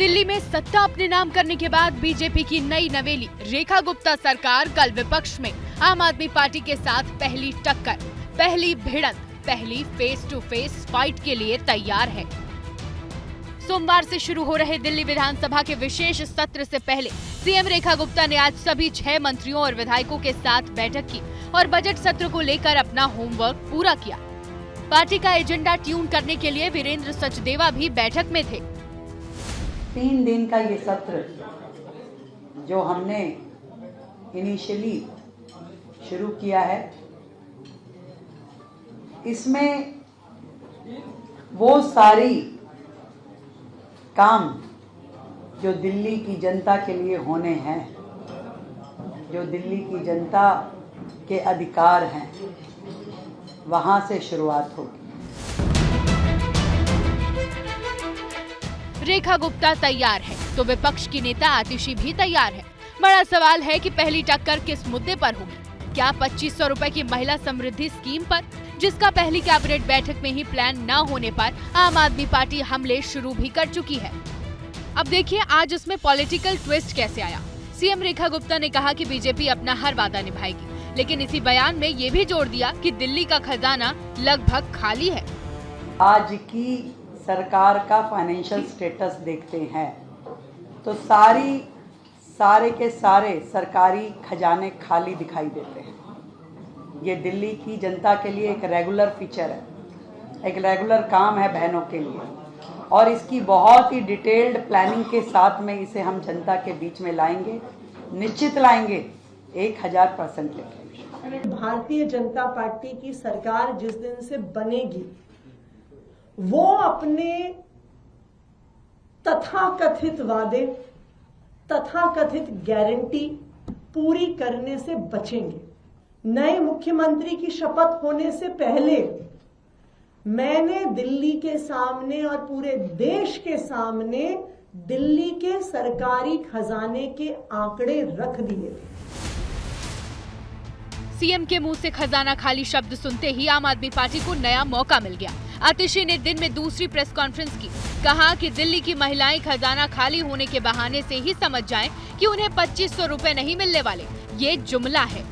दिल्ली में सत्ता अपने नाम करने के बाद बीजेपी की नई नवेली रेखा गुप्ता सरकार कल विपक्ष में आम आदमी पार्टी के साथ पहली टक्कर, पहली भिड़ंत, पहली फेस टू फेस फाइट के लिए तैयार है। सोमवार से शुरू हो रहे दिल्ली विधानसभा के विशेष सत्र से पहले सीएम रेखा गुप्ता ने आज सभी 6 मंत्रियों और विधायकों के साथ बैठक की और बजट सत्र को लेकर अपना होमवर्क पूरा किया। पार्टी का एजेंडा ट्यून करने के लिए वीरेंद्र सचदेवा भी बैठक में थे। 3 दिन का ये सत्र जो हमने इनिशियली शुरू किया है, इसमें वो सारी काम जो दिल्ली की जनता के लिए होने हैं, जो दिल्ली की जनता के अधिकार हैं, वहां से शुरुआत होगी। रेखा गुप्ता तैयार है तो विपक्ष की नेता आतिशी भी तैयार है। बड़ा सवाल है कि पहली टक्कर किस मुद्दे पर होगी? क्या 2500 रुपए की महिला समृद्धि स्कीम पर, जिसका पहली कैबिनेट बैठक में ही प्लान न होने पर आम आदमी पार्टी हमले शुरू भी कर चुकी है। अब देखिए आज इसमें पॉलिटिकल ट्विस्ट कैसे आया। सीएम रेखा गुप्ता ने कहा कि बीजेपी अपना हर वादा निभाएगी, लेकिन इसी बयान में ये भी जोड़ दिया कि दिल्ली का खजाना लगभग खाली है। आज की सरकार का फाइनेंशियल स्टेटस देखते हैं तो सारे के सारे सरकारी खजाने खाली दिखाई देते हैं। ये दिल्ली की जनता के लिए एक रेगुलर फीचर है, एक रेगुलर काम है बहनों के लिए, और इसकी बहुत ही डिटेल्ड प्लानिंग के साथ में इसे हम जनता के बीच में लाएंगे, निश्चित लाएंगे, 1000% लेंगे। भारतीय जनता पार्टी की सरकार जिस दिन से बनेगी, वो अपने तथाकथित वादे, तथाकथित गारंटी पूरी करने से बचेंगे। नए मुख्यमंत्री की शपथ होने से पहले मैंने दिल्ली के सामने और पूरे देश के सामने दिल्ली के सरकारी खजाने के आंकड़े रख दिए थे। सीएम के मुंह से खजाना खाली शब्द सुनते ही आम आदमी पार्टी को नया मौका मिल गया। आतिशी ने दिन में दूसरी प्रेस कॉन्फ्रेंस की, कहा कि दिल्ली की महिलाएं खजाना खाली होने के बहाने से ही समझ जाएं कि उन्हें 2500 रुपए नहीं मिलने वाले। ये जुमला है।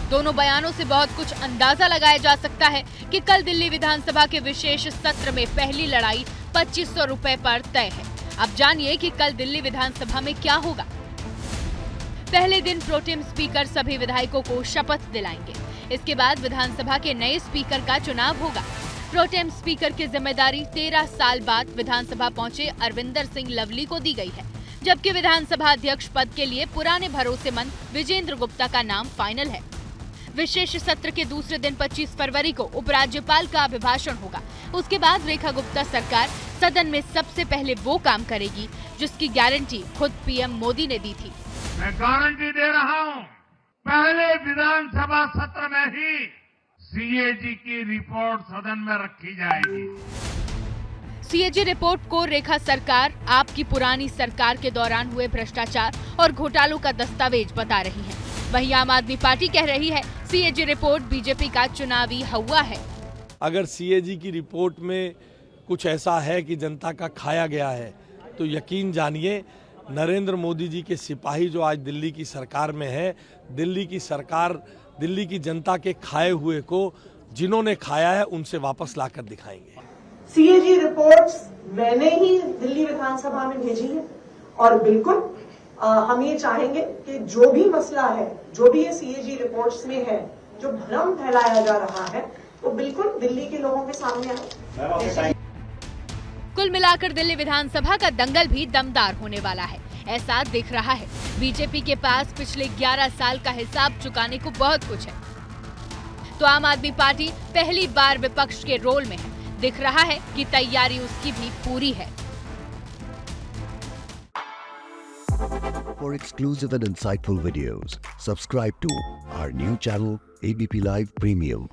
दोनों बयानों से बहुत कुछ अंदाजा लगाया जा सकता है कि कल दिल्ली विधानसभा के विशेष सत्र में पहली लड़ाई 2500 रुपए पर तय है। अब जानिए कि कल दिल्ली विधानसभा में क्या होगा। पहले दिन प्रोटेम स्पीकर सभी विधायकों को शपथ दिलाएंगे। इसके बाद विधानसभा के नए स्पीकर का चुनाव होगा। प्रोटेम स्पीकर की जिम्मेदारी 13 साल बाद विधानसभा पहुंचे अरविंदर सिंह लवली को दी गई है, जबकि विधानसभा अध्यक्ष पद के लिए पुराने भरोसेमंद विजेंद्र गुप्ता का नाम फाइनल है। विशेष सत्र के दूसरे दिन 25 फरवरी को उपराज्यपाल का अभिभाषण होगा। उसके बाद रेखा गुप्ता सरकार सदन में सबसे पहले वो काम करेगी जिसकी गारंटी खुद पीएम मोदी ने दी थी। मैं गारंटी दे रहा हूं, पहले विधानसभा सत्र में ही सीएजी की रिपोर्ट सदन में रखी जाएगी। सीएजी रिपोर्ट को रेखा सरकार आपकी पुरानी सरकार के दौरान हुए भ्रष्टाचार और घोटालों का दस्तावेज बता रही है। वहीं आम आदमी पार्टी कह रही है सीएजी रिपोर्ट बीजेपी का चुनावी हवा है। अगर सीएजी की रिपोर्ट में कुछ ऐसा है कि जनता का खाया गया है, तो यकीन जानिए नरेंद्र मोदी जी के सिपाही जो आज दिल्ली की सरकार में है, दिल्ली की सरकार दिल्ली की जनता के खाए हुए को जिन्होंने खाया है उनसे वापस लाकर दिखाएंगे। सीएजी रिपोर्ट्स मैंने ही दिल्ली विधानसभा में भेजी है और बिल्कुल हम ये चाहेंगे कि जो भी मसला है, जो भी ये सीएजी रिपोर्ट्स में है, जो भ्रम फैलाया जा रहा है, वो बिल्कुल दिल्ली के लोगों के सामने आए। कुल मिलाकर दिल्ली विधानसभा का दंगल भी दमदार होने वाला है, ऐसा दिख रहा है। बीजेपी के पास पिछले 11 साल का हिसाब चुकाने को बहुत कुछ है, तो आम आदमी पार्टी पहली बार विपक्ष के रोल में है। दिख रहा है कि तैयारी उसकी भी पूरी है। For exclusive and insightful videos, subscribe to our new channel ABP Live Premium.